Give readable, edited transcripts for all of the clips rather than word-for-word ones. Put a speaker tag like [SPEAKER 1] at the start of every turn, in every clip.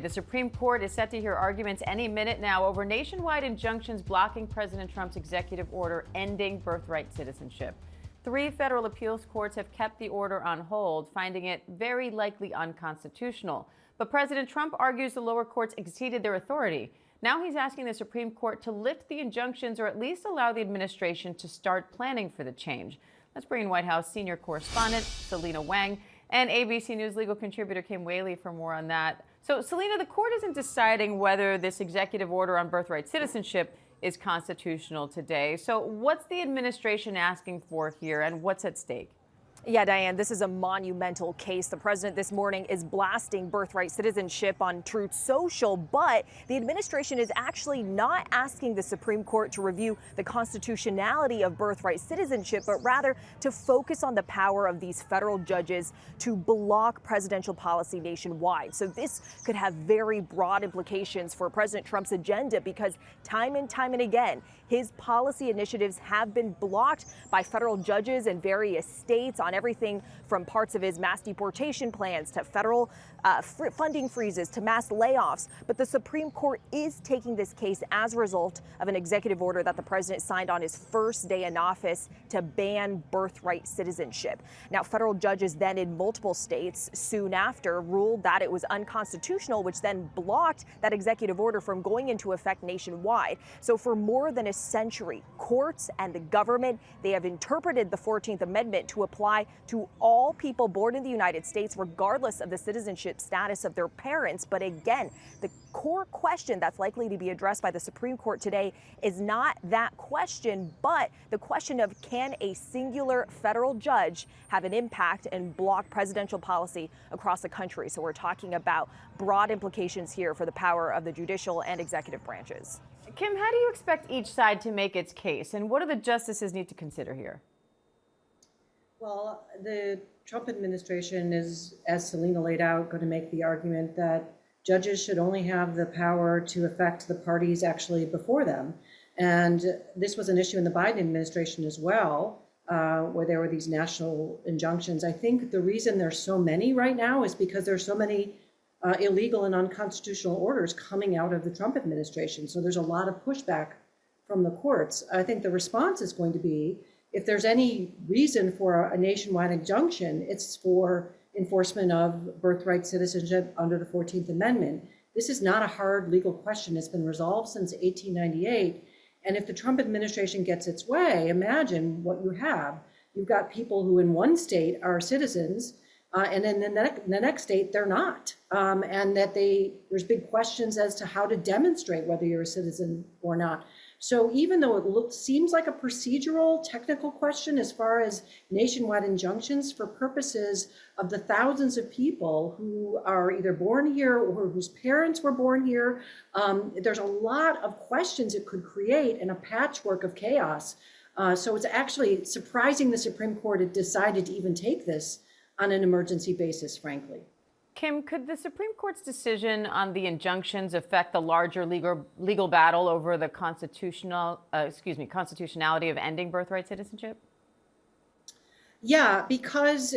[SPEAKER 1] The Supreme Court is set to hear arguments any minute now over nationwide injunctions blocking President Trump's executive order ending birthright citizenship. 3 federal appeals courts have kept the order on hold, finding it very likely unconstitutional. But President Trump argues the lower courts exceeded their authority. Now he's asking the Supreme Court to lift the injunctions or at least allow the administration to start planning for the change. Let's bring in White House senior correspondent Selina Wang and ABC News legal contributor Kim Wehle for more on that. So, Selina, the court isn't deciding whether this executive order on birthright citizenship is constitutional today. So what's the administration asking for here and what's at stake?
[SPEAKER 2] Yeah, Diane, this is a monumental case. The president this morning is blasting birthright citizenship on Truth Social, but the administration is actually not asking the Supreme Court to review the constitutionality of birthright citizenship, but rather to focus on the power of these federal judges to block presidential policy nationwide. So this could have very broad implications for President Trump's agenda because time and again, his policy initiatives have been blocked by federal judges in various states on everything from parts of his mass deportation plans to federal funding freezes to mass layoffs. But the Supreme Court is taking this case as a result of an executive order that the president signed on his first day in office to ban birthright citizenship. Now, federal judges then in multiple states soon after ruled that it was unconstitutional, which then blocked that executive order from going into effect nationwide. So for more than a century, courts and the government, they have interpreted the 14th Amendment to apply to all people born in the United States, regardless of the citizenship status of their parents. But again, the core question that's likely to be addressed by the Supreme Court today is not that question, but the question of can a singular federal judge have an impact and block presidential policy across the country. So we're talking about broad implications here for the power of the judicial and executive branches.
[SPEAKER 1] Kim, how do you expect each side to make its case, and what do the justices need to consider here?
[SPEAKER 3] Well, the Trump administration is, as Selina laid out, going to make the argument that judges should only have the power to affect the parties actually before them. And this was an issue in the Biden administration as well, where there were these national injunctions. I think the reason there's so many right now is because there's so many illegal and unconstitutional orders coming out of the Trump administration. So there's a lot of pushback from the courts. I think the response is going to be, if there's any reason for a nationwide injunction, it's for enforcement of birthright citizenship under the 14th Amendment. This is not a hard legal question. It's been resolved since 1898. And if the Trump administration gets its way, imagine what you have. You've got people who in one state are citizens, and then the next state, they're not. And that there's big questions as to how to demonstrate whether you're a citizen or not. So even though it seems like a procedural, technical question as far as nationwide injunctions, for purposes of the thousands of people who are either born here or whose parents were born here, there's a lot of questions it could create in a patchwork of chaos. So it's actually surprising the Supreme Court had decided to even take this on an emergency basis, frankly.
[SPEAKER 1] Kim, could the Supreme Court's decision on the injunctions affect the larger legal battle over the constitutionality of ending birthright citizenship?
[SPEAKER 3] Yeah, because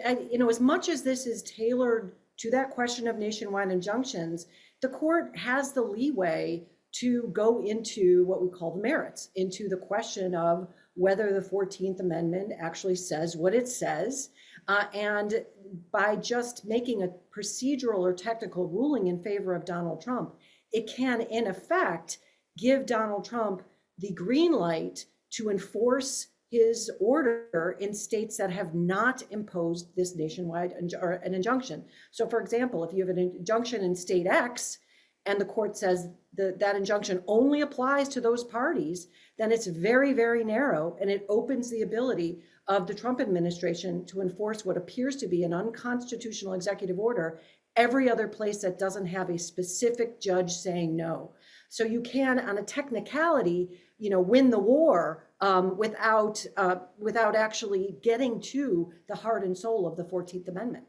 [SPEAKER 3] as much as this is tailored to that question of nationwide injunctions, the court has the leeway to go into what we call the merits, into the question of whether the 14th Amendment actually says what it says. And by just making a procedural or technical ruling in favor of Donald Trump, it can, in effect, give Donald Trump the green light to enforce his order in states that have not imposed this nationwide an injunction. So, for example, if you have an injunction in state X and the court says that injunction only applies to those parties, then it's very, very narrow, and it opens the ability of the Trump administration to enforce what appears to be an unconstitutional executive order every other place that doesn't have a specific judge saying no. So you can, on a technicality, win the war without actually getting to the heart and soul of the 14th Amendment.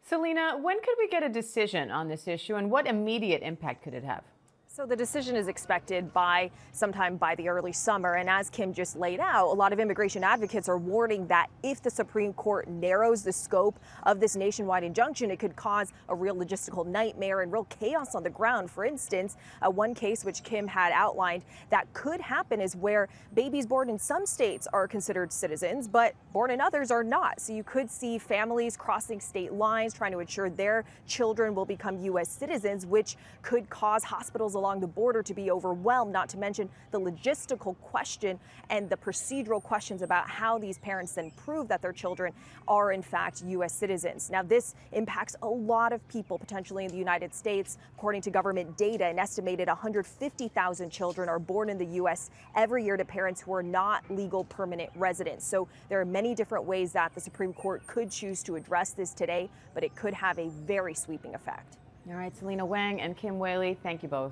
[SPEAKER 1] Selina, when could we get a decision on this issue, and what immediate impact could it have?
[SPEAKER 2] So the decision is expected by sometime by the early summer. And as Kim just laid out, a lot of immigration advocates are warning that if the Supreme Court narrows the scope of this nationwide injunction, it could cause a real logistical nightmare and real chaos on the ground. For instance, one case which Kim had outlined that could happen is where babies born in some states are considered citizens, but born in others are not. So you could see families crossing state lines trying to ensure their children will become U.S. citizens, which could cause hospitals along the border to be overwhelmed, not to mention the logistical question and the procedural questions about how these parents then prove that their children are in fact U.S. citizens. Now, this impacts a lot of people potentially in the United States. According to government data, an estimated 150,000 children are born in the U.S. every year to parents who are not legal permanent residents. So there are many different ways that the Supreme Court could choose to address this today, but it could have a very sweeping effect.
[SPEAKER 1] All right, Selina Wang and Kim Wehle, thank you both.